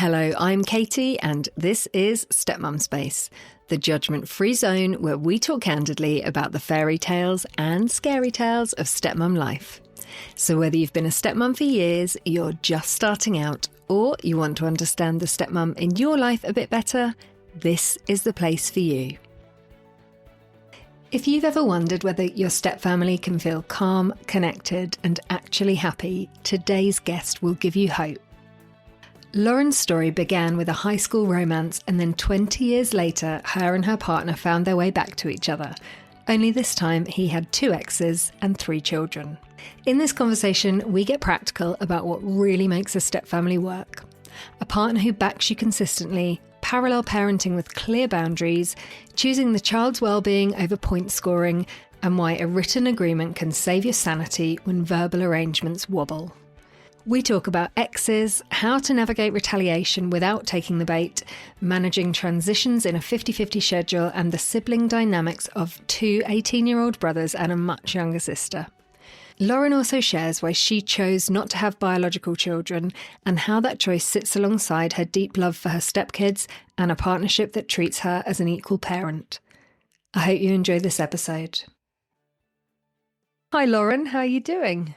Hello, I'm Katie, and this is Stepmum Space, the judgment-free zone where we talk candidly about the fairy tales and scary tales of stepmum life. So whether you've been a stepmum for years, you're just starting out, or you want to understand the stepmum in your life a bit better, this is the place for you. If you've ever wondered whether your stepfamily can feel calm, connected, and actually happy, today's guest will give you hope. Lauren's story began with a high school romance, and then 20 years later, her and her partner found their way back to each other. Only this time, he had 2 exes and 3 children. In this conversation, we get practical about what really makes a stepfamily work. A partner who backs you consistently, parallel parenting with clear boundaries, choosing the child's well-being over point scoring, and why a written agreement can save your sanity when verbal arrangements wobble. We talk about exes, how to navigate retaliation without taking the bait, managing transitions in a 50-50 schedule, and the sibling dynamics of 2 18-year-old brothers and a much younger sister. Lauren also shares why she chose not to have biological children and how that choice sits alongside her deep love for her stepkids and a partnership that treats her as an equal parent. I hope you enjoy this episode. Hi Lauren, how are you doing?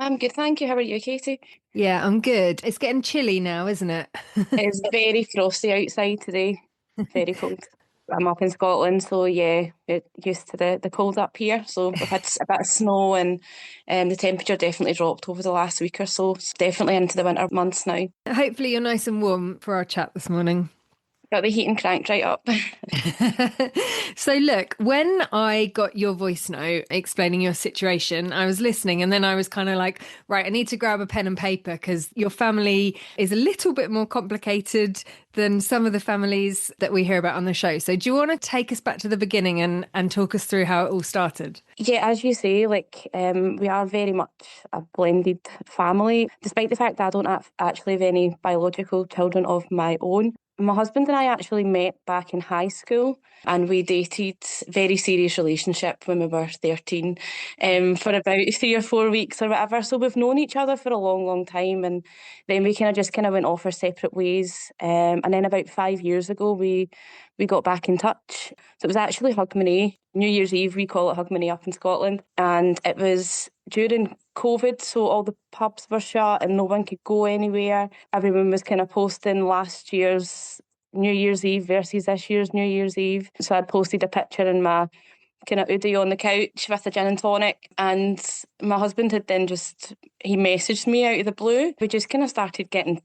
I'm good, thank you. How are you, Katie? Yeah, I'm good. It's getting chilly now, isn't it? It's very frosty outside today. Very cold. I'm up in Scotland, so yeah, we're used to the cold up here. So we've had a bit of snow and the temperature definitely dropped over the last week or so. It's definitely into the winter months now. Hopefully you're nice and warm for our chat this morning. Got the heating cranked right up. So look, when I got your voice note explaining your situation, I was listening and then I was kind of like, right, I need to grab a pen and paper because your family is a little bit more complicated than some of the families that we hear about on the show. So do you want to take us back to the beginning and talk us through how it all started? Yeah, as you say, we are very much a blended family, despite the fact that I don't actually have any biological children of my own. My husband and I actually met back in high school and we dated, very serious relationship when we were 13 for about 3 or 4 weeks or whatever. So we've known each other for a long, long time, and then we kind of went off our separate ways. And then about 5 years ago, we got back in touch. So it was actually Hogmanay, New Year's Eve, we call it Hogmanay up in Scotland. And it was during COVID, so all the pubs were shut and no one could go anywhere. Everyone was kind of posting last year's New Year's Eve versus this year's New Year's Eve. So I'd posted a picture in my kind of hoodie on the couch with a gin and tonic, and my husband had then he messaged me out of the blue. We just kind of started getting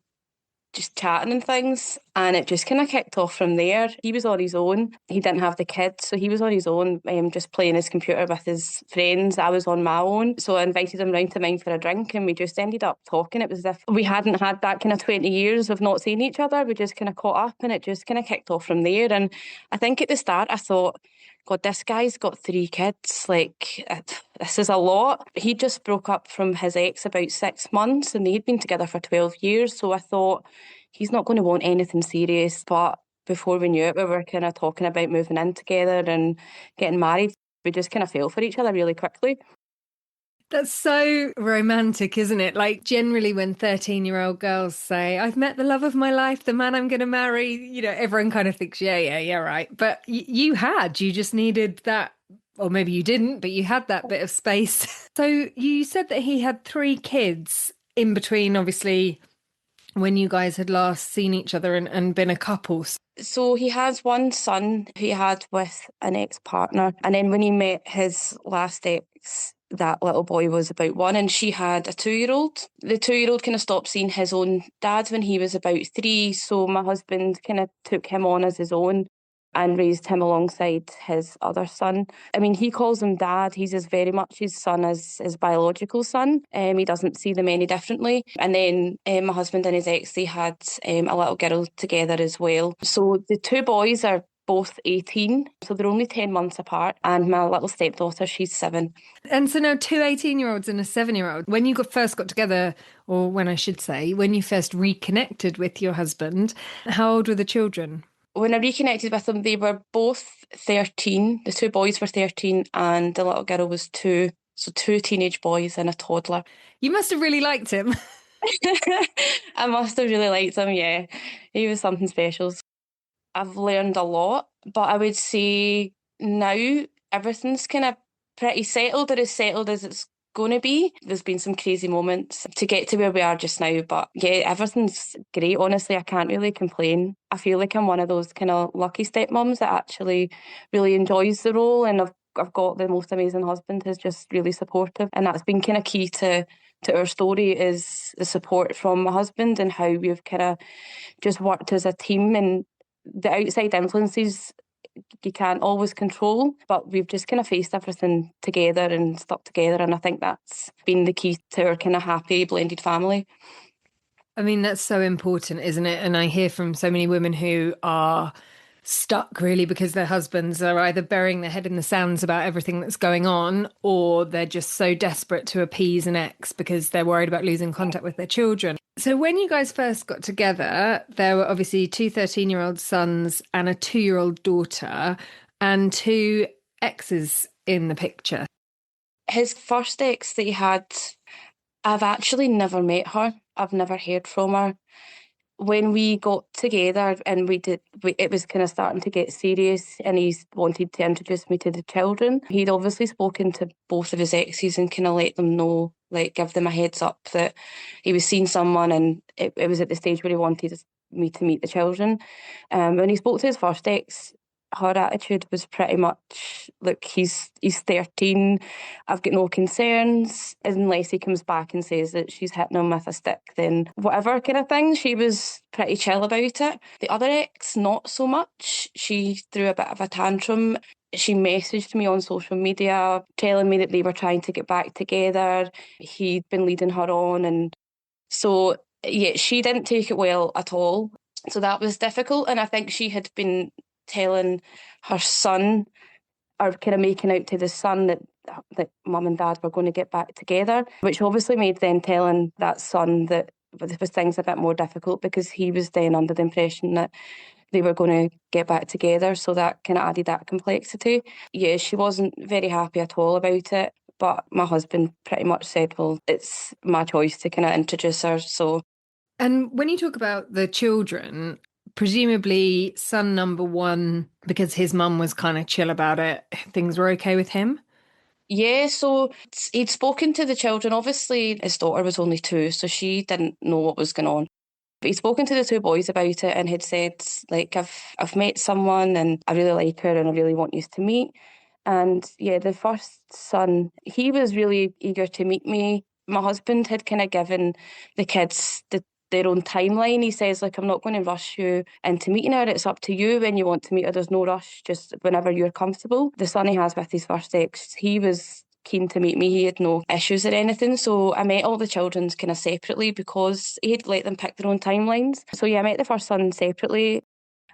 just chatting and things, and it just kind of kicked off from there. He was on his own. He didn't have the kids, so he was on his own, just playing his computer with his friends. I was on my own, so I invited him round to mine for a drink, and we just ended up talking. It was as if we hadn't had that kind of 20 years of not seeing each other. We just kind of caught up, and it just kind of kicked off from there. And I think at the start I thought, God, this guy's got 3 kids. This is a lot. He just broke up from his ex about 6 months and they'd been together for 12 years. So I thought, he's not going to want anything serious. But before we knew it, we were kind of talking about moving in together and getting married. We just kind of fell for each other really quickly. That's so romantic, isn't it? Like generally when 13-year-old girls say, I've met the love of my life, the man I'm going to marry, everyone kind of thinks, yeah, right. But you just needed that, or maybe you didn't, but you had that bit of space. So you said that he had 3 kids in between, obviously, when you guys had last seen each other and been a couple. So he has 1 son he had with an ex-partner. And then when he met his last ex, that little boy was about 1 and she had a 2-year-old. The 2-year-old kind of stopped seeing his own dad when he was about 3. So my husband kind of took him on as his own and raised him alongside his other son. I mean, he calls him dad. He's as very much his son as his biological son. He doesn't see them any differently. And then my husband and his ex, they had a little girl together as well. So the 2 boys are both 18, so they're only 10 months apart, and my little stepdaughter, she's 7. And so now 2 18-year-olds and a 7-year-old. When you first got together, or when you first reconnected with your husband, how old were the children? When I reconnected with them, they were both 13. The 2 boys were 13 and the little girl was 2. So 2 teenage boys and a toddler. You must have really liked him. I must have really liked him, yeah. He was something special. I've learned a lot, but I would say now everything's kind of pretty settled, or as settled as it's going to be. There's been some crazy moments to get to where we are just now, but yeah, everything's great. Honestly, I can't really complain. I feel like I'm one of those kind of lucky stepmoms that actually really enjoys the role, and I've got the most amazing husband who's just really supportive, and that's been kind of key to our story, is the support from my husband and how we've kind of just worked as a team. And the outside influences you can't always control, but we've just kind of faced everything together and stuck together. And I think that's been the key to our kind of happy blended family. I mean, that's so important, isn't it? And I hear from so many women who are stuck really because their husbands are either burying their head in the sands about everything that's going on, or they're just so desperate to appease an ex because they're worried about losing contact with their children. So when you guys first got together, there were obviously two 13-year-old sons and a 2-year-old daughter and two exes in the picture. His first ex that he had, I've actually never met her. I've never heard from her. When we got together and it was kind of starting to get serious, and he wanted to introduce me to the children. He'd obviously spoken to both of his exes and kind of let them know, like give them a heads up that he was seeing someone, and it was at the stage where he wanted me to meet the children. When he spoke to his first ex, her attitude was pretty much, look, he's 13, I've got no concerns, unless he comes back and says that she's hitting him with a stick, then whatever kind of thing. She was pretty chill about it. The other ex, not so much. She threw a bit of a tantrum. She messaged me on social media telling me that they were trying to get back together. He'd been leading her on, and so yeah, she didn't take it well at all. So that was difficult, and I think she had been telling her son, or kind of making out to the son, that mum and dad were going to get back together, which obviously made then telling that son that was things a bit more difficult, because he was then under the impression that they were going to get back together. So that kind of added that complexity. Yeah, she wasn't very happy at all about it. But my husband pretty much said, well, it's my choice to kind of introduce her. So. And when you talk about the children, presumably son number one, because his mum was kind of chill about it, things were okay with him? Yeah, so he'd spoken to the children. Obviously, his daughter was only 2, so she didn't know what was going on. But he'd spoken to the 2 boys about it and had said, like, I've met someone and I really like her and I really want you to meet. And yeah, the first son, he was really eager to meet me. My husband had kind of given the kids their own timeline. He says, like, I'm not going to rush you into meeting her. It's up to you when you want to meet her. There's no rush, just whenever you're comfortable. The son he has with his first ex, he was keen to meet me. He had no issues or anything. So I met all the children's kind of separately because he'd let them pick their own timelines. So yeah, I met the first son separately.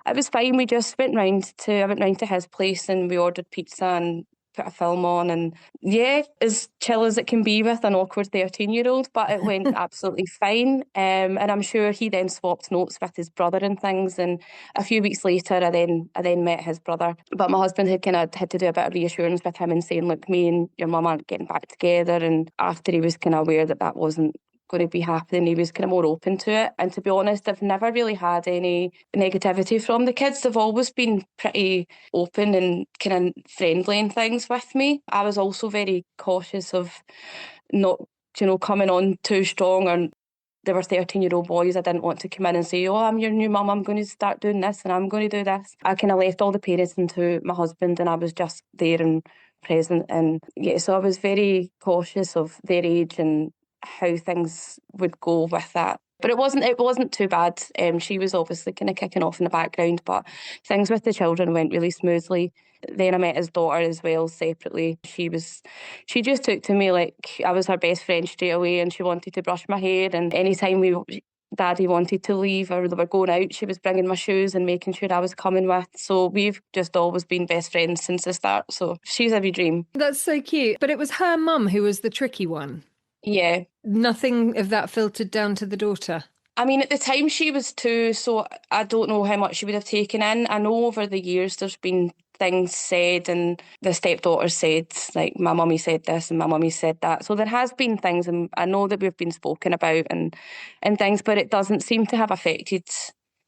It was fine. I went round to his place and we ordered pizza and put a film on, and yeah, as chill as it can be with an awkward 13-year-old, but it went absolutely fine. And I'm sure he then swapped notes with his brother and things, and a few weeks later I then met his brother. But my husband had kind of had to do a bit of reassurance with him and saying, look, me and your mum aren't getting back together. And after he was kind of aware that that wasn't going to be happening, he was kind of more open to it. And to be honest, I've never really had any negativity from the kids. They've always been pretty open and kind of friendly and things with me. I was also very cautious of not, coming on too strong, or they were 13-year-old boys. I didn't want to come in and say, oh, I'm your new mum, I'm going to start doing this and I'm going to do this. I kind of left all the parenting to my husband, and I was just there and present. And yeah, so I was very cautious of their age and how things would go with that. But it wasn't too bad. She was obviously kind of kicking off in the background, but things with the children went really smoothly. Then I met his daughter as well separately. She just took to me like I was her best friend straight away, and she wanted to brush my hair, and anytime Daddy wanted to leave or they were going out, she was bringing my shoes and making sure I was coming with. So we've just always been best friends since the start. So she's a wee dream. That's so cute. But it was her mum who was the tricky one. Yeah. Nothing of that filtered down to the daughter. I mean, at the time she was 2, so I don't know how much she would have taken in. I know over the years there's been things said, and the stepdaughter said, like, my mummy said this and my mummy said that. So there has been things, and I know that we've been spoken about and things, but it doesn't seem to have affected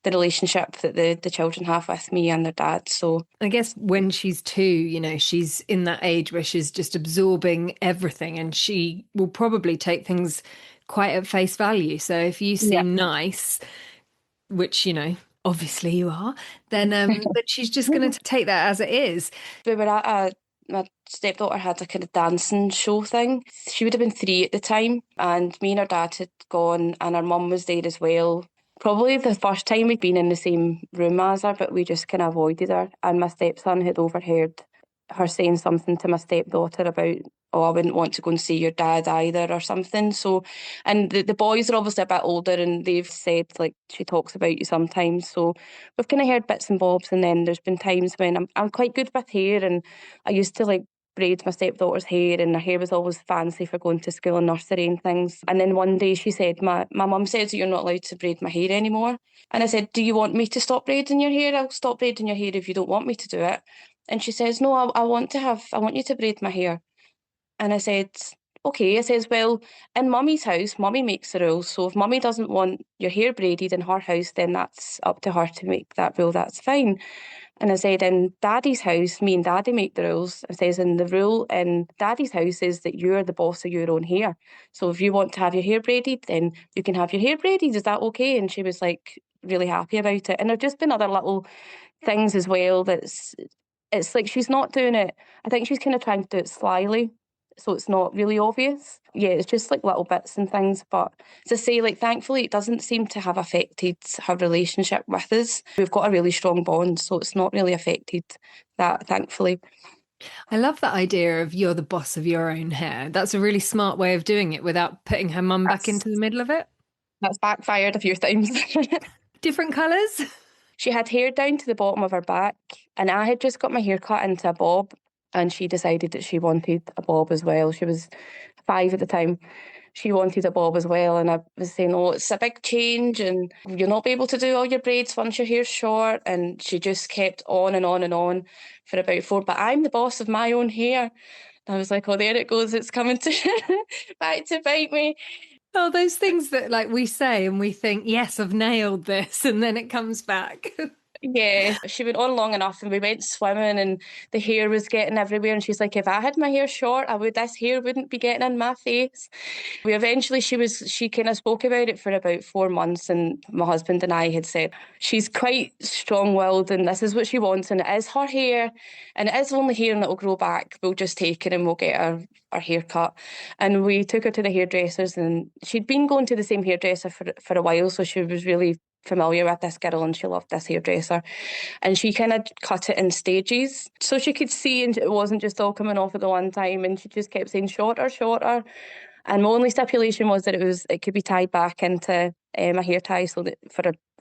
the relationship that the children have with me and their dad. So I guess when she's 2, she's in that age where she's just absorbing everything and she will probably take things quite at face value. So if you yeah. seem nice, which, obviously you are, then but she's just going to take that as it is. We were at my stepdaughter had a kind of dancing show thing. She would have been 3 at the time, and me and her dad had gone, and her mum was there as well. Probably the first time we'd been in the same room as her, but we just kind of avoided her. And my stepson had overheard her saying something to my stepdaughter about, oh, I wouldn't want to go and see your dad either, or something. So, and the boys are obviously a bit older, and they've said, like, she talks about you sometimes. So we've kind of heard bits and bobs, and then there's been times when I'm quite good with hair, and I used to like braid my stepdaughter's hair, and her hair was always fancy for going to school and nursery and things. And then one day she said, my mum says that you're not allowed to braid my hair anymore. And I said, do you want me to stop braiding your hair? I'll stop braiding your hair if you don't want me to do it. And she says, no, I want you to braid my hair. And I said, okay. I says, well, in mummy's house, mummy makes the rules. So if mummy doesn't want your hair braided in her house, then that's up to her to make that rule. That's fine. And I said, in daddy's house, me and daddy make the rules. I says, and the rule in daddy's house is that you're the boss of your own hair. So if you want to have your hair braided, then you can have your hair braided. Is that okay? And she was like really happy about it. And there've just been other little things as well it's like she's not doing it. I think she's kind of trying to do it slyly, so it's not really obvious. Yeah, it's just like little bits and things. But to say, like, thankfully, it doesn't seem to have affected her relationship with us. We've got a really strong bond, so it's not really affected that, thankfully. I love that idea of you're the boss of your own hair. That's a really smart way of doing it without putting her mum back That's into the middle of it. that's backfired a few times. Different colours? She had hair down to the bottom of her back, and I had just got my hair cut into a bob, and she decided that she wanted a bob as well. She was 5 at the time. She wanted a bob as well, and I was saying, oh, it's a big change, and you'll not be able to do all your braids once your hair's short. And she just kept on and on and on for about 4. But I'm the boss of my own hair. And I was like, oh, there it goes. It's coming to back to bite me. Oh, those things that like we say and we think, yes, I've nailed this, and then it comes back. Yeah, she went on long enough, and we went swimming, and the hair was getting everywhere. And she's like, if I had my hair short, this hair wouldn't be getting in my face. We eventually, she kind of spoke about it for about 4 months, and my husband and I had said, she's quite strong-willed, and this is what she wants, and it is her hair, and it is only hair, and it'll grow back. We'll just take it and we'll get her hair cut. And we took her to the hairdressers, and she'd been going to the same hairdresser for a while, so she was really familiar with this girl, and she loved this hairdresser, and she kind of cut it in stages so she could see, and it wasn't just all coming off at the one time. And she just kept saying shorter, shorter. And my only stipulation was that it could be tied back into a hair tie, so that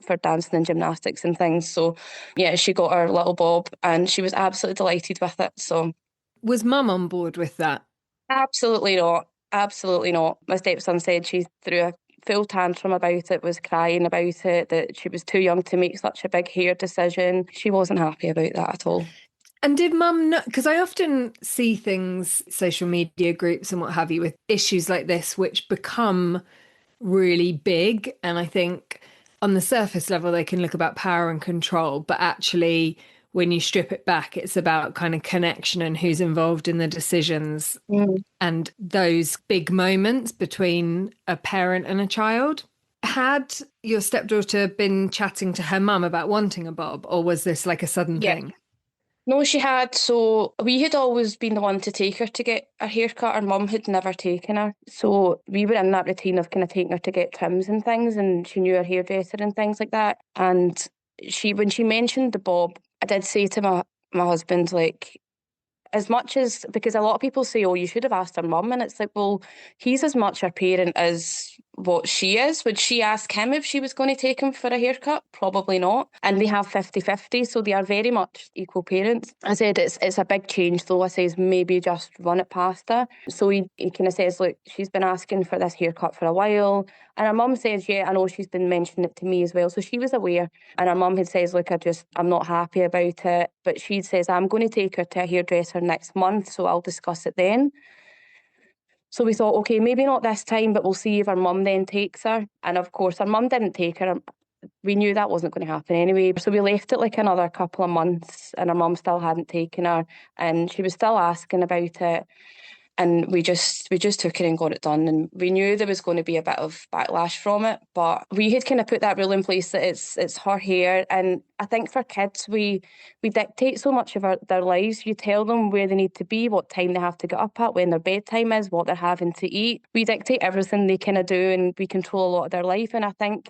for dancing and gymnastics and things. So yeah, she got her little bob, and she was absolutely delighted with it. So Was mum on board with that? absolutely not. Absolutely not. My stepson said she threw a full tantrum about it, was crying about it, that she was too young to make such a big hair decision. She wasn't happy about that at all. And did mum know? Because I often see things, social media groups and what have you, with issues like this, which become really big. And I think on the surface level, they can look about power and control, but actually, when you strip it back, it's about kind of connection and who's involved in the decisions Mm. and those big moments between a parent and a child. Had your stepdaughter been chatting to her mum about wanting a bob, or was this like a sudden Yeah. thing? No, she had. So we had always been the one to take her to get a haircut. Her mum had never taken her. So we were in that routine of kind of taking her to get trims and things, and she knew her hairdresser and things like that. And when she mentioned the bob, I did say to my husband, like, as much as, because a lot of people say, oh, you should have asked her mum. And it's like, well, he's as much her parent as what she is. Would she ask him if she was going to take him for a haircut? Probably not. And they have 50-50, so they are very much equal parents. I said it's a big change though. I says maybe just run it past her. So he kind of says, look, she's been asking for this haircut for a while. And her mum says, yeah, I know she's been mentioning it to me as well. So she was aware. And her mum had says, look, I'm not happy about it. But she says, I'm going to take her to a hairdresser next month, so I'll discuss it then. So we thought, okay, maybe not this time, but we'll see if her mum then takes her. And of course, her mum didn't take her. We knew that wasn't going to happen anyway. So we left it like another couple of months and her mum still hadn't taken her. And she was still asking about it. And we just took her and got it done. And we knew there was going to be a bit of backlash from it. But we had kind of put that rule in place that it's her hair. And I think for kids, we dictate so much of their lives. You tell them where they need to be, what time they have to get up at, when their bedtime is, what they're having to eat. We dictate everything they kind of do and we control a lot of their life. And I think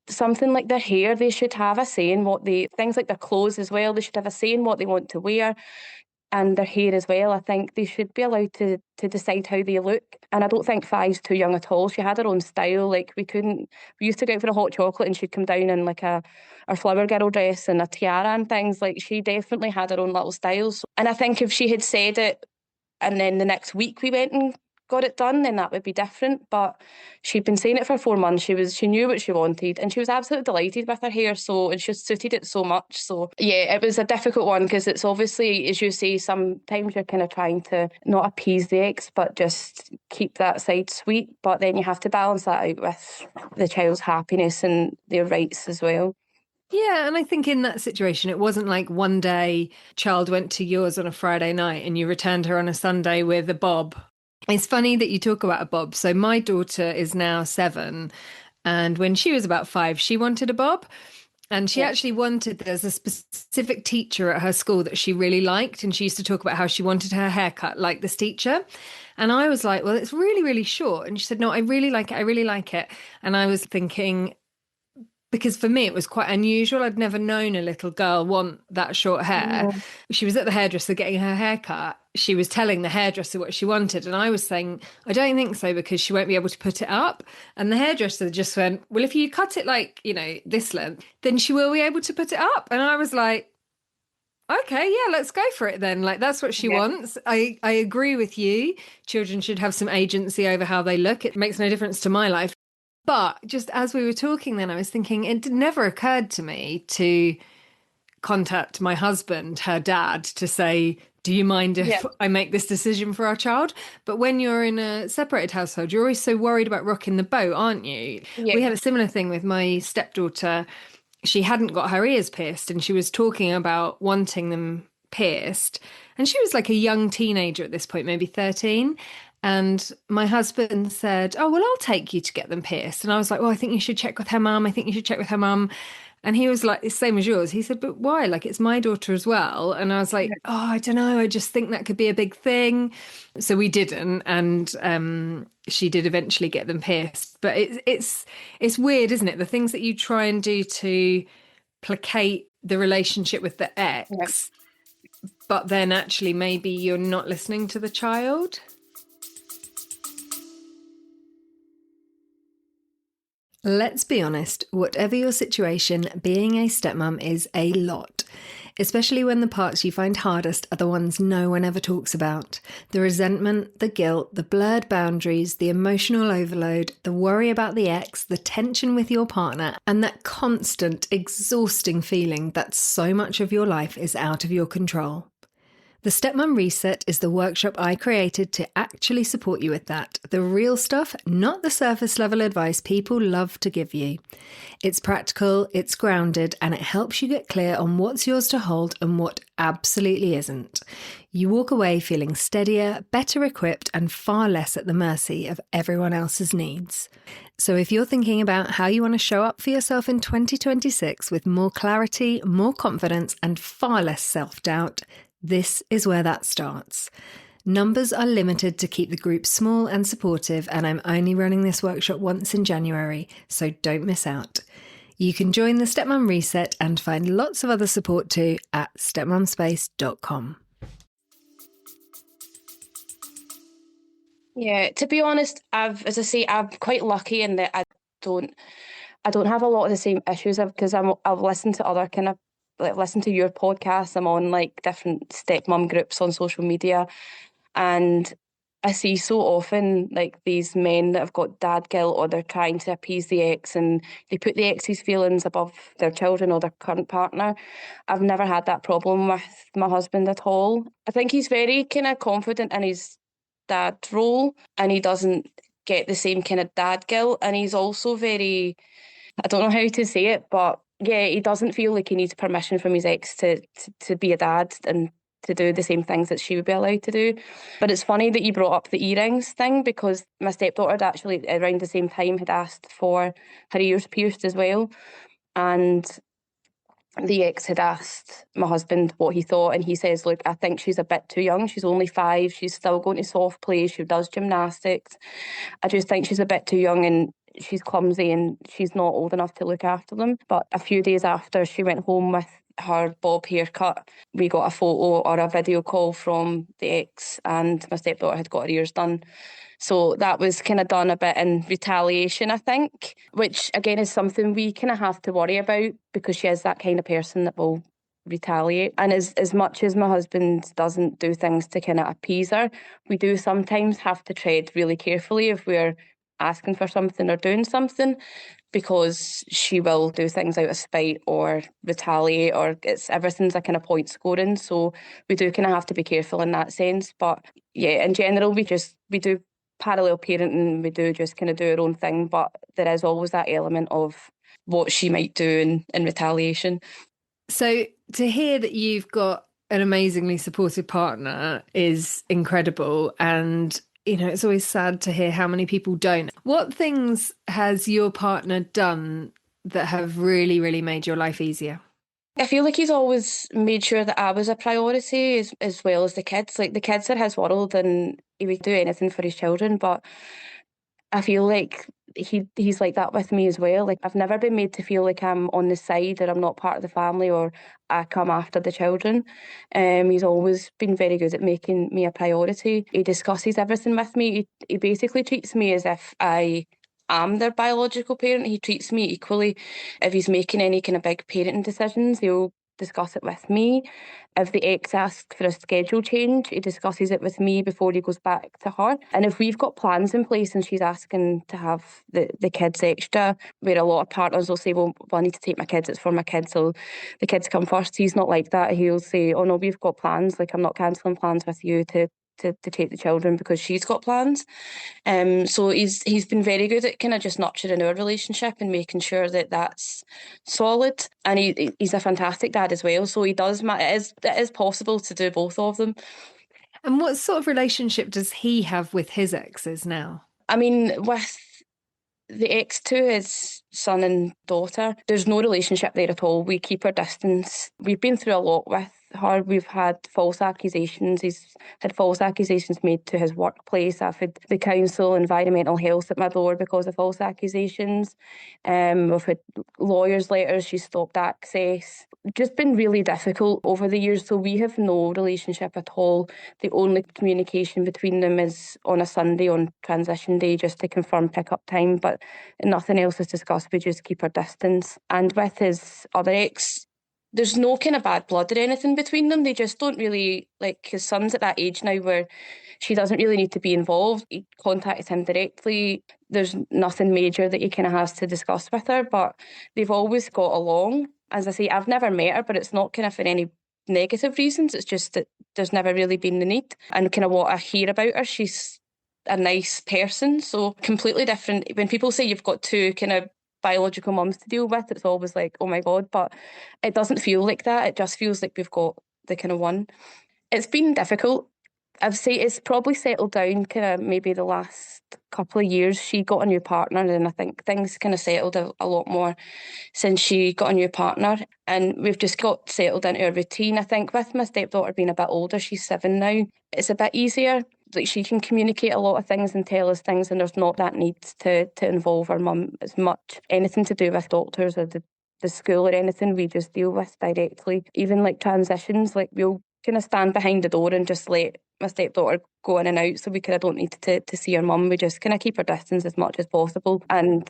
something like their hair, they should have a say in things like their clothes as well. They should have a say in what they want to wear. And their hair as well. I think they should be allowed to decide how they look. And I don't think Fi's too young at all. She had her own style. Like we used to go out for a hot chocolate and she'd come down in like her flower girl dress and a tiara and things. Like she definitely had her own little styles. And I think if she had said it and then the next week we went and got it done, then that would be different. But she'd been saying it for 4 months. She knew what she wanted and she was absolutely delighted with her hair. And she suited it so much. So yeah, it was a difficult one because it's obviously, as you say, sometimes you're kind of trying to not appease the ex, but just keep that side sweet. But then you have to balance that out with the child's happiness and their rights as well. Yeah, and I think in that situation, it wasn't like one day child went to yours on a Friday night and you returned her on a Sunday with a bob. It's funny that you talk about a bob. So my daughter is now 7, and when she was about 5, she wanted a bob. And she actually there's a specific teacher at her school that she really liked. And she used to talk about how she wanted her haircut like this teacher. And I was like, well, it's really, really short. And she said, no, I really like it. I really like it. And I was thinking, because for me, it was quite unusual. I'd never known a little girl want that short hair. Yeah. She was at the hairdresser getting her hair cut. She was telling the hairdresser what she wanted. And I was saying, I don't think so, because she won't be able to put it up. And the hairdresser just went, well, if you cut it like, this length, then she will be able to put it up. And I was like, okay, yeah, let's go for it then. Like, that's what she wants. I agree with you. Children should have some agency over how they look. It makes no difference to my life. But just as we were talking then, I was thinking it never occurred to me to contact my husband, her dad, to say, do you mind if I make this decision for our child? But when you're in a separated household, you're always so worried about rocking the boat, aren't you? Yeah. We had a similar thing with my stepdaughter. She hadn't got her ears pierced and she was talking about wanting them pierced. And she was like a young teenager at this point, maybe 13. And my husband said, oh, well, I'll take you to get them pierced. And I was like, well, I think you should check with her mum. I think you should check with her mum. And he was like, the same as yours. He said, but why? Like, it's my daughter as well. And I was like, oh, I don't know. I just think that could be a big thing. So we didn't. And she did eventually get them pierced. But it's weird, isn't it? The things that you try and do to placate the relationship with the ex, but then actually maybe you're not listening to the child. Let's be honest, whatever your situation, being a stepmum is a lot, especially when the parts you find hardest are the ones no one ever talks about. The resentment, the guilt, the blurred boundaries, the emotional overload, the worry about the ex, the tension with your partner, and that constant, exhausting feeling that so much of your life is out of your control. The Stepmum Reset is the workshop I created to actually support you with that. The real stuff, not the surface level advice people love to give you. It's practical, it's grounded, and it helps you get clear on what's yours to hold and what absolutely isn't. You walk away feeling steadier, better equipped, and far less at the mercy of everyone else's needs. So if you're thinking about how you want to show up for yourself in 2026 with more clarity, more confidence, and far less self-doubt, this is where that starts. Numbers are limited to keep the group small and supportive, and I'm only running this workshop once in January, so don't miss out. You can join the Stepmum Reset and find lots of other support too at stepmumspace.com. Yeah, to be honest, as I say, I'm quite lucky in that don't, I don't have a lot of the same issues because I've listened to other kind of like listen to your podcast. I'm on like different stepmom groups on social media, and I see so often like these men that have got dad guilt or they're trying to appease the ex and they put the ex's feelings above their children or their current partner. I've never had that problem with my husband at all. I think he's very kind of confident in his dad role and he doesn't get the same kind of dad guilt. And he's also very, I don't know how to say it, but yeah, he doesn't feel like he needs permission from his ex to be a dad and to do the same things that she would be allowed to do. But it's funny that you brought up the earrings thing because my stepdaughter had actually around the same time had asked for her ears pierced as well. And the ex had asked my husband what he thought, and he says, "Look, I think she's a bit too young. She's only 5. She's still going to soft play. She does gymnastics. I just think she's a bit too young and she's clumsy and she's not old enough to look after them." But a few days after she went home with her bob haircut, we got a photo or a video call from the ex, and my stepdaughter had got her ears done. So that was kind of done a bit in retaliation, I think, which again is something we kind of have to worry about because she is that kind of person that will retaliate. And as much as my husband doesn't do things to kind of appease her, we do sometimes have to tread really carefully if we're asking for something or doing something because she will do things out of spite or retaliate or it's everything's a kind of point scoring. So we do kind of have to be careful in that sense. But yeah, in general, we do parallel parenting, we do just kind of do our own thing, but there is always that element of what she might do in retaliation. So to hear that you've got an amazingly supportive partner is incredible. And, it's always sad to hear how many people don't. What things has your partner done that have really, really made your life easier? I feel like he's always made sure that I was a priority as well as the kids. Like the kids are his world and he would do anything for his children, but I feel like he's like that with me as well. Like I've never been made to feel like I'm on the side or I'm not part of the family or I come after the children. He's always been very good at making me a priority. He discusses everything with me. He basically treats me as if I am their biological parent. He treats me equally. If he's making any kind of big parenting decisions, he'll discuss it with me. If the ex asks for a schedule change, he discusses it with me before he goes back to her. And if we've got plans in place and she's asking to have the kids extra, where a lot of partners will say, well, I need to take my kids, it's for my kids, so the kids come first. He's not like that. He'll say, oh no, we've got plans. Like I'm not cancelling plans with you to take the children because she's got plans. So he's been very good at kind of just nurturing our relationship and making sure that that's solid. And he's a fantastic dad as well. So he does. It is possible to do both of them. And what sort of relationship does he have with his exes now? I mean, with the ex to his son and daughter, there's no relationship there at all. We keep our distance. We've been through a lot with her. We've had false accusations. He's had false accusations made to his workplace. I've had the council, environmental health at my door because of false accusations. We've had lawyers' letters. She's stopped access. Just been really difficult over the years. So we have no relationship at all. The only communication between them is on a Sunday on transition day just to confirm pick-up time, but nothing else is discussed. We just keep our distance. And with his other ex, there's no kind of bad blood or anything between them. They just don't really, like, his son's at that age now where she doesn't really need to be involved. He contacts him directly. There's nothing major that he kind of has to discuss with her, but they've always got along. As I say, I've never met her, but it's not kind of for any negative reasons. It's just that there's never really been the need. And kind of what I hear about her, she's a nice person. So completely different. When people say you've got two kind of biological mums to deal with, it's always like, oh my God, but it doesn't feel like that. It just feels like we've got the kind of one. It's been difficult. I'd say it's probably settled down kind of maybe the last couple of years. She got a new partner and I think things kind of settled a lot more since she got a new partner, and we've just got settled into a routine. I think with my stepdaughter being a bit older, she's 7 now, it's a bit easier. Like she can communicate a lot of things and tell us things, and there's not that need to involve her mum as much. Anything to do with doctors or the school or anything, we just deal with directly. Even like transitions, like we'll kind of stand behind the door and just let my stepdaughter go in and out, so we kind of don't need to see her mum. We just kind of keep her distance as much as possible. And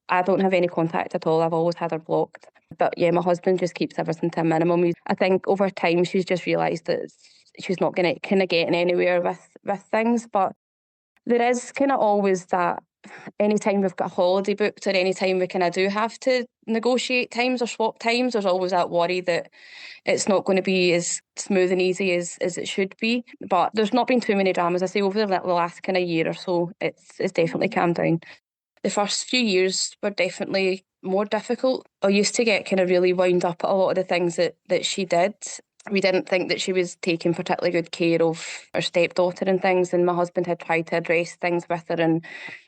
I don't have any contact at all. I've always had her blocked. But yeah, my husband just keeps everything to a minimum. I think over time she's just realised that she's not going to kind of getting anywhere with things. But there is kind of always that anytime we've got a holiday booked or anytime we kind of do have to negotiate times or swap times, there's always that worry that it's not going to be as smooth and easy as it should be. But there's not been too many dramas. I say over the last kind of year or so, it's definitely calmed down. The first few years were definitely more difficult. I used to get kind of really wound up at a lot of the things that she did. We didn't think that she was taking particularly good care of her stepdaughter and things, and my husband had tried to address things with her, and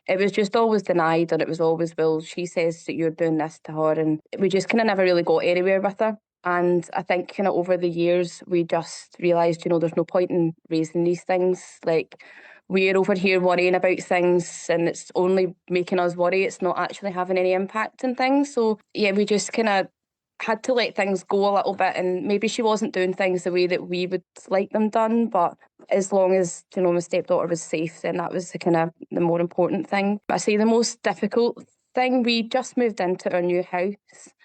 it was just always denied, or it was always, well, she says that you're doing this to her, and we just kind of never really got anywhere with her. And I think kind of over the years, we just realised, there's no point in raising these things. Like, we're over here worrying about things and it's only making us worry. It's not actually having any impact on things. So yeah, we just kind of had to let things go a little bit, and maybe she wasn't doing things the way that we would like them done, but as long as my stepdaughter was safe, then that was the more important thing. I say the most difficult thing, we just moved into our new house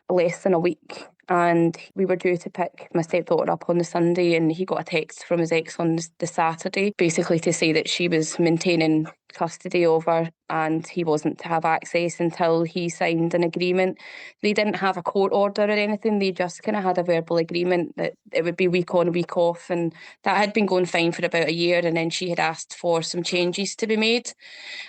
less than a week, and we were due to pick my stepdaughter up on the Sunday, and he got a text from his ex on the Saturday, basically to say that she was maintaining custody of her and he wasn't to have access until he signed an agreement. They didn't have a court order or anything, they just kind of had a verbal agreement that it would be week on, week off, and that had been going fine for about a year, and then she had asked for some changes to be made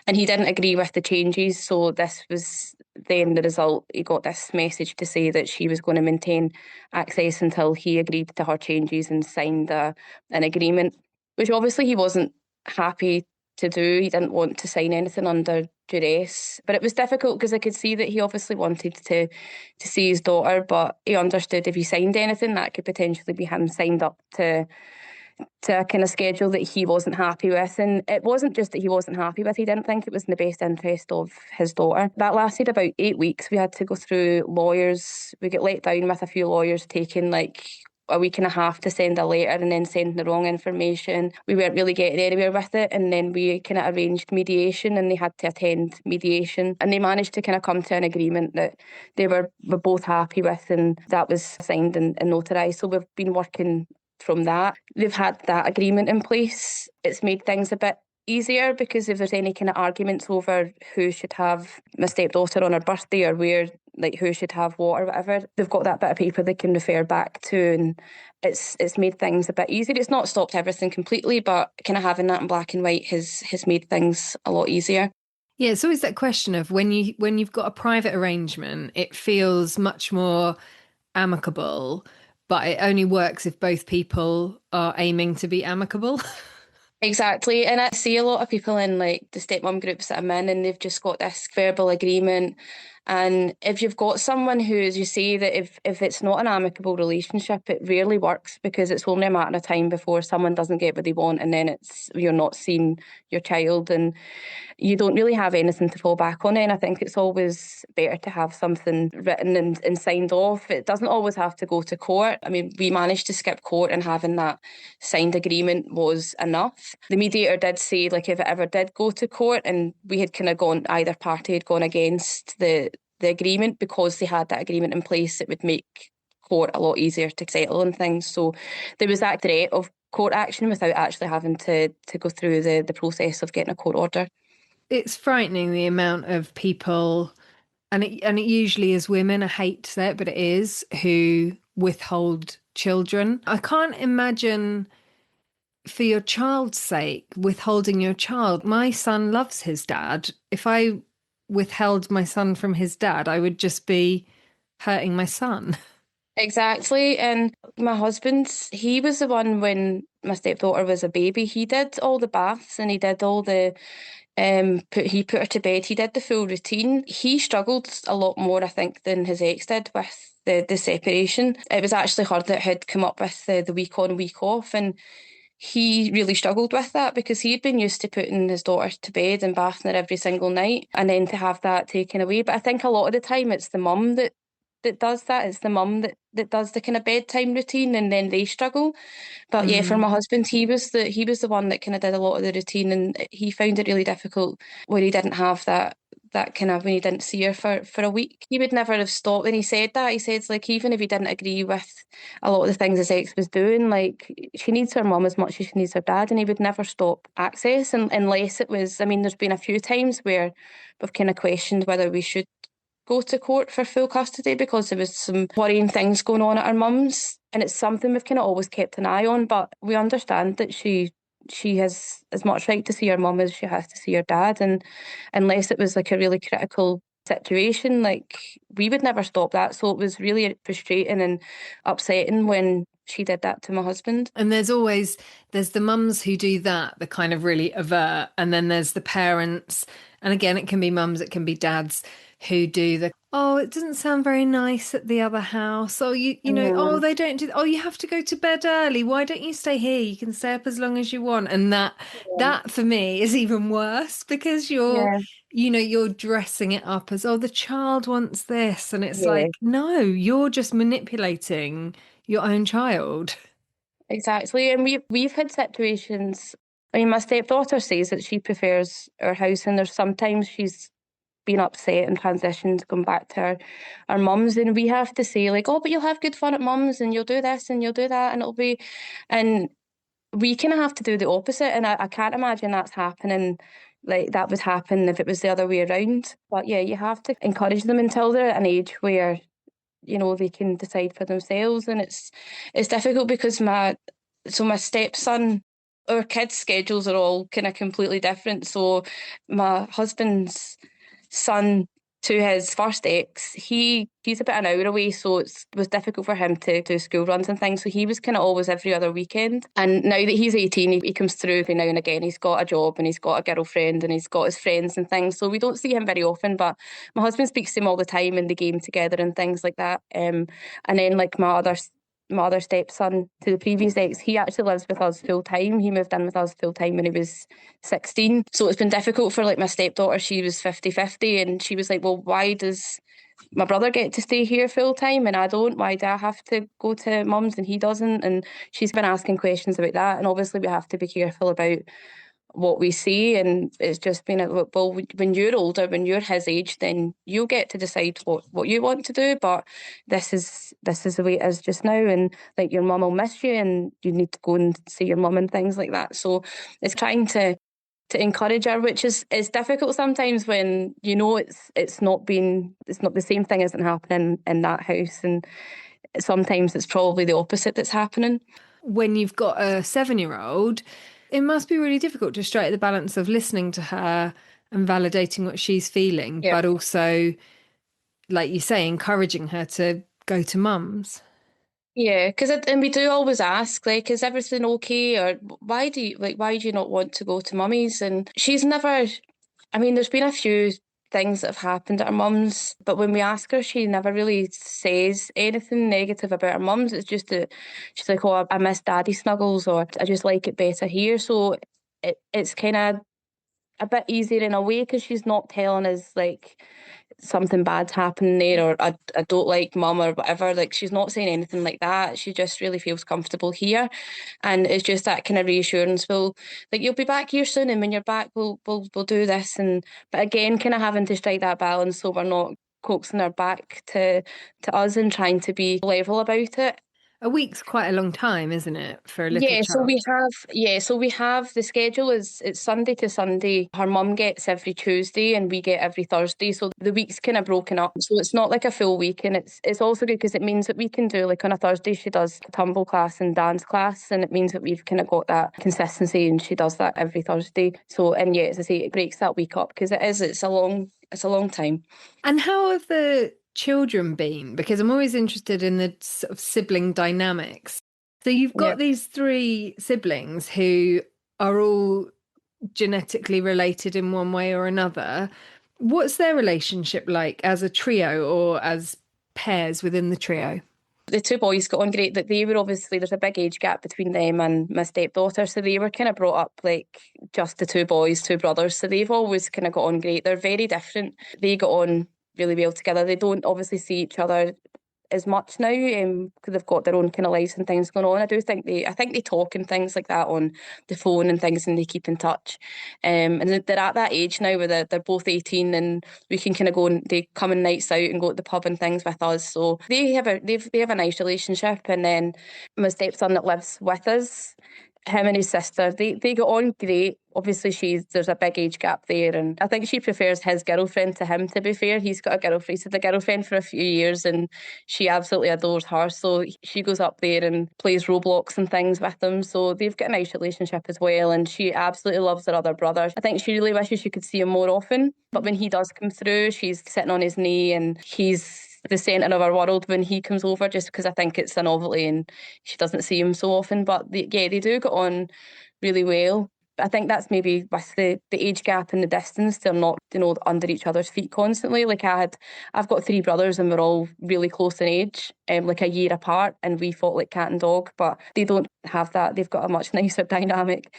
and he didn't agree with the changes, so this was then the result. He got this message to say that she was going to maintain access until he agreed to her changes and signed an agreement, which obviously he wasn't happy to do. He didn't want to sign anything under duress, but it was difficult because I could see that he obviously wanted to see his daughter, but he understood if he signed anything that could potentially be him signed up to a kind of schedule that he wasn't happy with. And it wasn't just that he wasn't happy with, he didn't think it was in the best interest of his daughter. That lasted about 8 weeks. We had to go through lawyers. We got let down with a few lawyers taking like a week and a half to send a letter and then sending the wrong information. We weren't really getting anywhere with it, and then we kind of arranged mediation and they had to attend mediation, and they managed to kind of come to an agreement that they were both happy with, and that was signed and notarised. So we've been working from that. They've had that agreement in place. It's made things a bit easier because if there's any kind of arguments over who should have my stepdaughter on her birthday or where, like who should have what or whatever, they've got that bit of paper they can refer back to, and it's made things a bit easier. It's not stopped everything completely, but kind of having that in black and white has made things a lot easier. Yeah, it's always that question of when you've got a private arrangement, it feels much more amicable, but it only works if both people are aiming to be amicable. Exactly. And I see a lot of people in like the stepmom groups that I'm in, and they've just got this verbal agreement. And if you've got someone who, as you say, that if it's not an amicable relationship, it rarely works because it's only a matter of time before someone doesn't get what they want, and then you're not seeing your child and you don't really have anything to fall back on. And I think it's always better to have something written and signed off. It doesn't always have to go to court. I mean, we managed to skip court, and having that signed agreement was enough. The mediator did say, like, if it ever did go to court and we had kind of gone, either party had gone against the agreement, because they had that agreement in place, it would make court a lot easier to settle and things. So there was that threat of court action without actually having to go through the process of getting a court order. It's frightening the amount of people, and it usually is women, I hate to say it, but it is, who withhold children. I can't imagine, for your child's sake, withholding your child. My son loves his dad. If I withheld my son from his dad, I would just be hurting my son. Exactly. And my husband, he was the one when my stepdaughter was a baby. He did all the baths and he did all the he put her to bed. He did the full routine. He struggled a lot more, I think, than his ex did with the separation. It was actually her that had come up with the week on, week off, and he really struggled with that because he'd been used to putting his daughter to bed and bathing her every single night, and then to have that taken away. But I think a lot of the time it's the mum that that does that. It's the mum that does the kind of bedtime routine, and then they struggle. But yeah, for Mm. my husband, he was the one that kind of did a lot of the routine, and he found it really difficult when he didn't have that kind of, when he didn't see her for a week. He would never have stopped. When he said that, he said, like, even if he didn't agree with a lot of the things his ex was doing, like, she needs her mum as much as she needs her dad, and he would never stop access, and unless it was, I mean, there's been a few times where we've kind of questioned whether we should go to court for full custody because there was some worrying things going on at our mum's, and it's something we've kind of always kept an eye on. But we understand that she has as much right to see her mum as she has to see her dad, and unless it was like a really critical situation, like, we would never stop that. So it was really frustrating and upsetting when she did that to my husband. And there's the mums who do that, the kind of really avert, and then there's the parents, and again it can be mums, it can be dads who do the, oh, it doesn't sound very nice at the other house. Oh, you know, oh, Mm, they don't do, oh, you have to go to bed early. Why don't you stay here? You can stay up as long as you want. And that for me is even worse because yeah, you're dressing it up as, oh, the child wants this. And it's yeah. like, no, you're just manipulating your own child. Exactly, and we've had situations. I mean, my stepdaughter says that she prefers our house, and there's sometimes she's been upset and transitioned, gone back to our mum's, and we have to say, like, oh, but you'll have good fun at mum's, and you'll do this and you'll do that, and it'll be, and we kind of have to do the opposite, and I can't imagine that's happening. Like, that would happen if it was the other way around. But yeah, you have to encourage them until they're at an age where they can decide for themselves. And it's difficult because my stepson, our kids' schedules are all kind of completely different. So my husband's son, to his first ex, he's about an hour away, so it was difficult for him to do school runs and things. So he was kind of always every other weekend. And now that he's 18, he comes through every now and again. He's got a job and he's got a girlfriend and he's got his friends and things. So we don't see him very often, but my husband speaks to him all the time and they game together and things like that. And then, like, my other stepson, to the previous ex, he actually lives with us full time. He moved in with us full time when he was 16. So it's been difficult for, like, my stepdaughter. She was 50-50, and she was like, well, why does my brother get to stay here full time and I don't? Why do I have to go to mum's and he doesn't? And she's been asking questions about that. And obviously we have to be careful about what we see, and it's just been well, when you're older, when you're his age, then you'll get to decide what you want to do. But this is the way it is just now, and, like, your mum will miss you and you need to go and see your mum and things like that. So it's trying to encourage her, which is difficult sometimes when it's not the same thing isn't happening in that house, and sometimes it's probably the opposite that's happening. When you've got a 7-year-old, it must be really difficult to strike the balance of listening to her and validating what she's feeling, Yeah. but also, like you say, encouraging her to go to mum's. Yeah, because and we do always ask, like, is everything okay, or why do you not want to go to mummy's? And she's never. I mean, there's been a few things that have happened at her mum's, but when we ask her, she never really says anything negative about her mum's. It's just that she's like, oh, I miss daddy snuggles, or I just like it better here. So it's kind of a bit easier in a way because she's not telling us, like, something bad's happening there, or I don't like mum or whatever. Like, she's not saying anything like that. She just really feels comfortable here, and it's just that kind of reassurance. Well, like, you'll be back here soon, and when you're back, we'll do this. And but again, kind of having to strike that balance so we're not coaxing her back to us and trying to be level about it. A week's quite a long time, isn't it, for a little Yeah, so child? we have the schedule is it's Sunday to Sunday. Her mum gets every Tuesday and we get every Thursday. So the week's kind of broken up. So it's not like a full week, and it's also good because it means that we can do, like, on a Thursday she does tumble class and dance class, and it means that we've kind of got that consistency, and she does that every Thursday. So, and yeah, as I say, it breaks that week up because it's a long time. And how have the children been? Because I'm always interested in the sort of sibling dynamics. So you've Yeah. got these three siblings who are all genetically related in one way or another. What's their relationship like as a trio or as pairs within the trio? The two boys got on great. That they were obviously, there's a big age gap between them and my stepdaughter, so they were kind of brought up like just the two boys, two brothers. So they've always kind of got on great. They're very different. They got on really well together. They don't obviously see each other as much now because they've got their own kind of lives and things going on. I think they talk and things like that on the phone and things, and they keep in touch. And they're at that age now where they're both 18, and we can kind of go and they come on nights out and go to the pub and things with us. So they have a nice relationship. And then my stepson that lives with us, him and his sister, they get on great. Obviously, there's a big age gap there, and I think she prefers his girlfriend to him, to be fair. He's got a girlfriend. He's had a girlfriend for a few years, and she absolutely adores her. So she goes up there and plays Roblox and things with them. So they've got a nice relationship as well, and she absolutely loves her other brother. I think she really wishes she could see him more often, but when he does come through, she's sitting on his knee, and he's the centre of our world when he comes over, just because I think it's a novelty and she doesn't see him so often. But they do get on really well. I think that's maybe with the age gap and the distance, they're not, under each other's feet constantly. Like I've got three brothers and we're all really close in age, like a year apart, and we fought like cat and dog, but they don't have that. They've got a much nicer dynamic.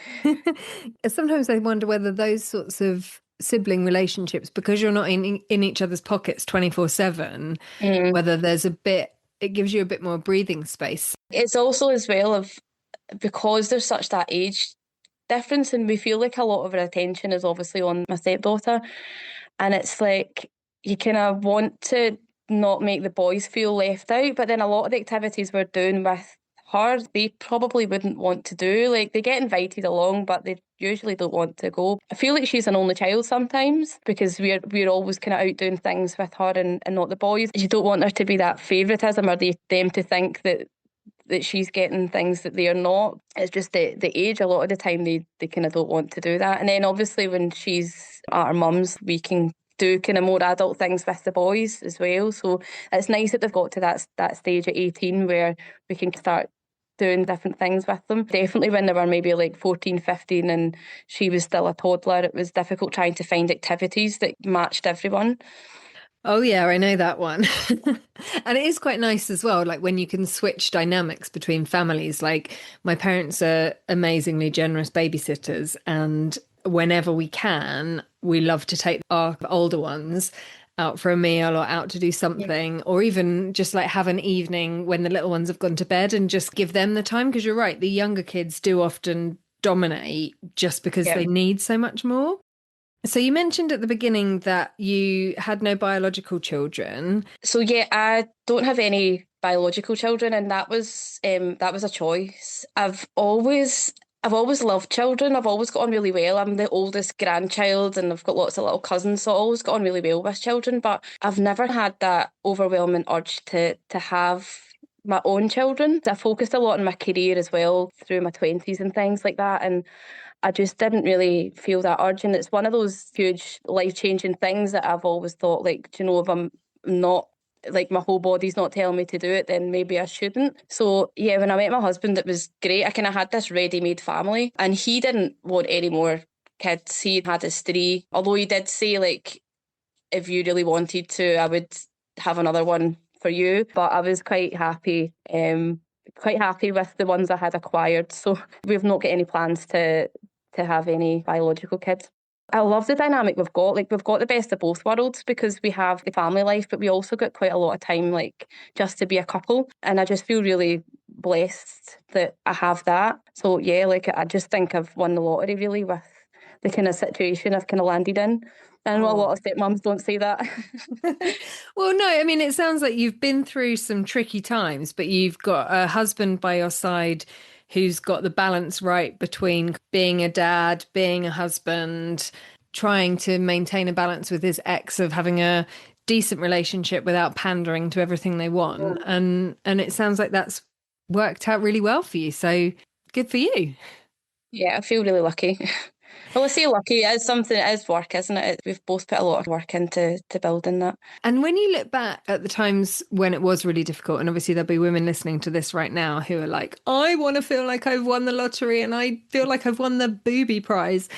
Sometimes I wonder whether those sorts of sibling relationships, because you're not in each other's pockets 24/7, whether it gives you a bit more breathing space. It's also as well because there's such that age difference, and we feel like a lot of our attention is obviously on my stepdaughter, and it's like you kind of want to not make the boys feel left out, but then a lot of the activities we're doing with her, they probably wouldn't want to do. Like, they get invited along, but they usually don't want to go. I feel like she's an only child sometimes, because we're always kind of out doing things with her and not the boys. You don't want her to be that favouritism, or them to think that she's getting things that they're not. It's just the age. A lot of the time they kind of don't want to do that. And then obviously when she's at her mum's, we can do kind of more adult things with the boys as well. So it's nice that they've got to that stage at 18 where we can start doing different things with them. Definitely when they were maybe like 14, 15 and she was still a toddler, it was difficult trying to find activities that matched everyone. Oh yeah, I know that one. And it is quite nice as well, like when you can switch dynamics between families. Like, my parents are amazingly generous babysitters, and whenever we can, we love to take our older ones out for a meal or out to do something, or even just like have an evening when the little ones have gone to bed and just give them the time. Because you're right, the younger kids do often dominate just because they need so much more. So you mentioned at the beginning that you had no biological children. So yeah, I don't have any biological children, and that was a choice. I've always loved children. I've always got on really well. I'm the oldest grandchild, and I've got lots of little cousins, so I always got on really well with children. But I've never had that overwhelming urge to have my own children. I focused a lot on my career as well through my 20s and things like that, and I just didn't really feel that urge. And it's one of those huge life-changing things that I've always thought, like, do you know, if I'm not, like, my whole body's not telling me to do it, then maybe I shouldn't. So yeah, when I met my husband, it was great. I kind of had this ready-made family, and he didn't want any more kids. He had his three, although he did say, like, if you really wanted to, I would have another one for you. But I was quite happy with the ones I had acquired. So we've not got any plans to have any biological kids. I love the dynamic we've got. Like, we've got the best of both worlds, because we have the family life, but we also got quite a lot of time, like, just to be a couple. And I just feel really blessed that I have that. So yeah, like, I just think I've won the lottery really with the kind of situation I've kind of landed in. I know a lot of stepmums don't say that. Well, no, I mean, it sounds like you've been through some tricky times, but you've got a husband by your side who's got the balance right between being a dad, being a husband, trying to maintain a balance with his ex, of having a decent relationship without pandering to everything they want. And it sounds like that's worked out really well for you. So good for you. Yeah, I feel really lucky. Well, I say lucky, it is something, it is work, isn't it? We've both put a lot of work into building that. And when you look back at the times when it was really difficult, and obviously there'll be women listening to this right now who are like, I want to feel like I've won the lottery and I feel like I've won the booby prize.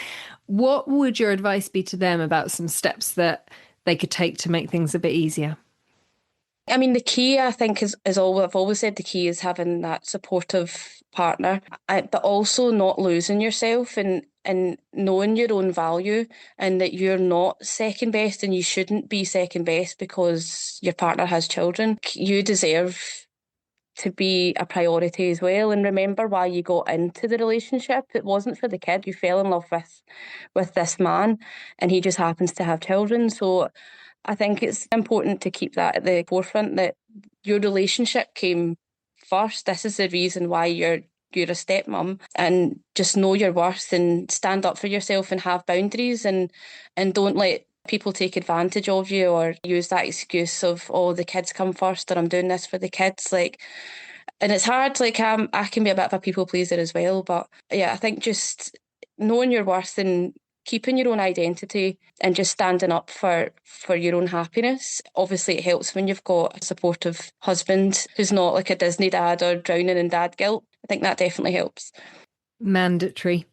What would your advice be to them about some steps that they could take to make things a bit easier? I mean, the key, I think, is all I've always said, the key is having that supportive partner, but also not losing yourself. And and knowing your own value and that you're not second best and you shouldn't be second best because your partner has children. You deserve to be a priority as well, and remember why you got into the relationship. It wasn't for the kid. You fell in love with this man and he just happens to have children. So I think it's important to keep that at the forefront, that your relationship came first. This is the reason why you're a stepmom, and just know your worth and stand up for yourself and have boundaries, and don't let people take advantage of you or use that excuse of, oh, the kids come first, or I'm doing this for the kids. Like, and it's hard, like I can be a bit of a people pleaser as well, but yeah, I think just knowing your worth and keeping your own identity and just standing up for your own happiness. Obviously it helps when you've got a supportive husband who's not like a Disney dad or drowning in dad guilt. I think that definitely helps. Mandatory.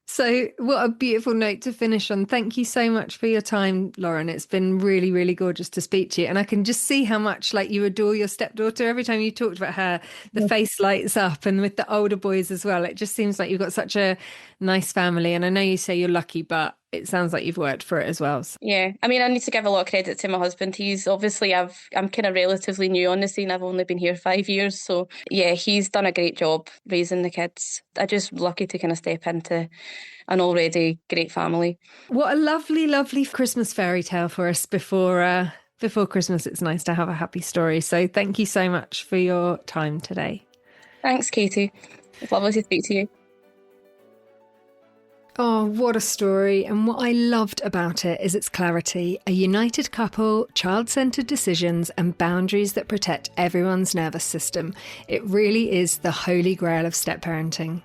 So what a beautiful note to finish on. Thank you so much for your time, Lauren. It's been really, really gorgeous to speak to you. And I can just see how much like you adore your stepdaughter. Every time you talked about her, the face lights up, and with the older boys as well. It just seems like you've got such a nice family. And I know you say you're lucky, but it sounds like you've worked for it as well. Yeah, I mean, I need to give a lot of credit to my husband. He's obviously, I'm kind of relatively new on the scene. I've only been here 5 years. So yeah, he's done a great job raising the kids. I'm just lucky to kind of step into an already great family. What a lovely, lovely Christmas fairy tale for us before Christmas. It's nice to have a happy story. So thank you so much for your time today. Thanks, Katie. It's lovely to speak to you. Oh, what a story. And what I loved about it is its clarity, a united couple, child-centred decisions and boundaries that protect everyone's nervous system. It really is the holy grail of step-parenting.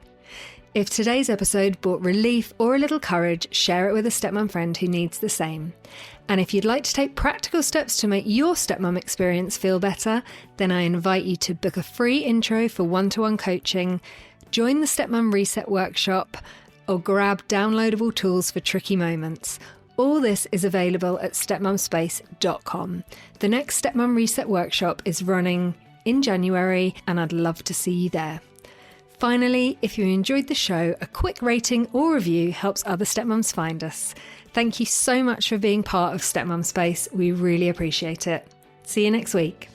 If today's episode brought relief or a little courage, share it with a stepmom friend who needs the same. And if you'd like to take practical steps to make your stepmom experience feel better, then I invite you to book a free intro for one-to-one coaching, join the Stepmum Reset Workshop, or grab downloadable tools for tricky moments. All this is available at stepmumspace.com. The next Stepmum Reset Workshop is running in January, and I'd love to see you there. Finally, if you enjoyed the show, a quick rating or review helps other stepmums find us. Thank you so much for being part of Stepmum Space. We really appreciate it. See you next week.